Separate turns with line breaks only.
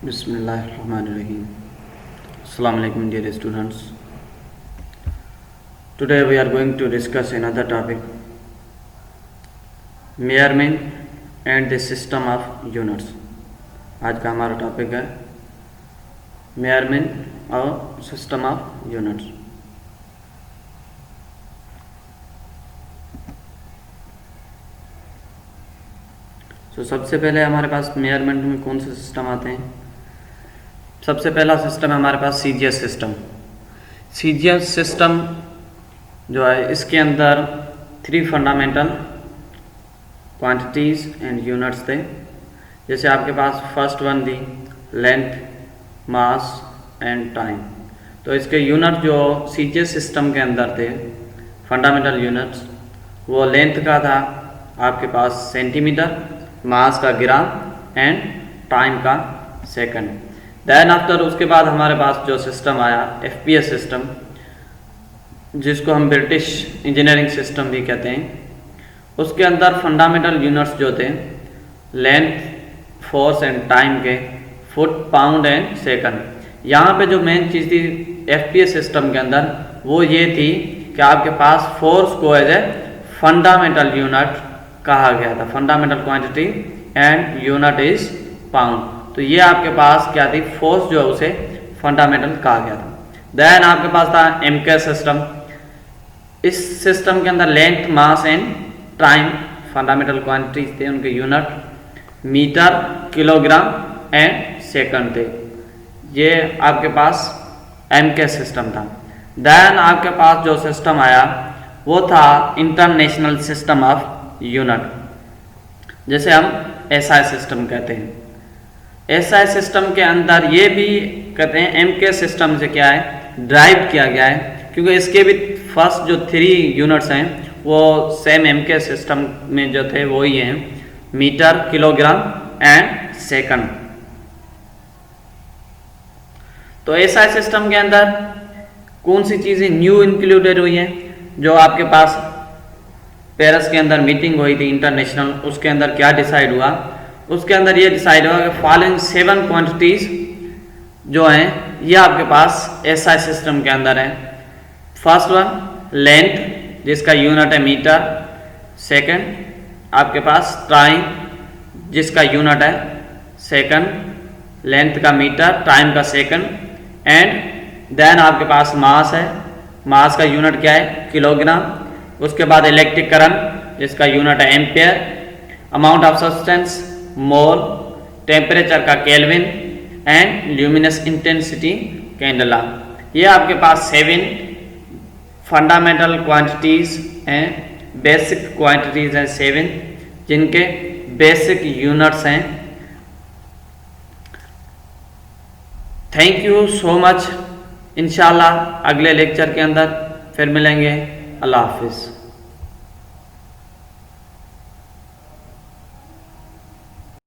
Bismillahirrahmanirrahim. Assalamu alaikum dear students. Today we are going to discuss another topic, measurement and the system of units. आज का हमारा topic है measurement और system of units. तो सबसे पहले हमारे पास मेजरमेंट में कौन से सिस्टम आते हैं। सबसे पहला सिस्टम है हमारे पास सीजीएस सिस्टम। सीजीएस सिस्टम जो है इसके अंदर 3 फंडामेंटल क्वांटिटीज़ एंड यूनिट्स थे। जैसे आपके पास फर्स्ट वन थी लेंथ, मास एंड टाइम। तो इसके यूनिट जो सीजीएस सिस्टम के अंदर थे फंडामेंटल यूनिट्स, वो लेंथ का था आपके पास सेंटीमीटर, मास का ग्राम एंड टाइम का सेकंड। देन आफ्टर उसके बाद हमारे पास जो सिस्टम आया एफपीएस सिस्टम, जिसको हम ब्रिटिश इंजीनियरिंग सिस्टम भी कहते हैं। उसके अंदर फंडामेंटल यूनिट्स जो थे लेंथ, फोर्स एंड टाइम के फुट, पाउंड एंड सेकंड। यहाँ पे जो मेन चीज़ थी एफपीएस सिस्टम के अंदर वो ये थी कि आपके पास फोर्स को एज ए फंडामेंटल यूनिट कहा गया था। Fundamental quantity and unit is pound. तो ये आपके पास क्या थी, फोर्स जो है उसे फंडामेंटल कहा गया था। देन आपके पास था एमके सिस्टम। इस सिस्टम के अंदर length, mass and time fundamental quantities थे, उनके unit metre, kilogram and second थे। ये आपके पास एमके सिस्टम था। देन आपके पास जो सिस्टम आया वो था इंटरनेशनल सिस्टम ऑफ यूनिट, जैसे हम एसआई सिस्टम कहते हैं। एसआई सिस्टम के अंदर ये भी कहते हैं एमके सिस्टम से क्या है ड्राइव किया गया है, क्योंकि इसके भी फर्स्ट जो 3 यूनिट्स हैं वो सेम एमके सिस्टम में जो थे वो ही हैं, मीटर, किलोग्राम एंड सेकंड। तो एसआई सिस्टम के अंदर कौन सी चीज़ें न्यू इंक्लूडेड हुई हैं, जो आपके पास पेरिस के अंदर मीटिंग हुई थी इंटरनेशनल, उसके अंदर क्या डिसाइड हुआ, उसके अंदर ये डिसाइड हुआ कि फॉलोइंग 7 क्वांटिटीज जो हैं ये आपके पास एसआई सिस्टम के अंदर है। फर्स्ट वन लेंथ, जिसका यूनिट है मीटर। सेकंड आपके पास टाइम, जिसका यूनिट है सेकंड, लेंथ का मीटर, टाइम का सेकंड। एंड देन आपके पास मास है, मास का यूनिट क्या है किलोग्राम। उसके बाद इलेक्ट्रिक करंट, जिसका यूनिट है ampere. Amount of substance mole, temperature का kelvin and luminous intensity candela. ये आपके पास 7 फंडामेंटल क्वांटिटीज हैं, बेसिक क्वांटिटीज हैं 7, जिनके बेसिक यूनिट्स हैं। Thank you so much. इंशाल्लाह अगले लेक्चर के अंदर फिर मिलेंगे। अल्लाह हाफिज़।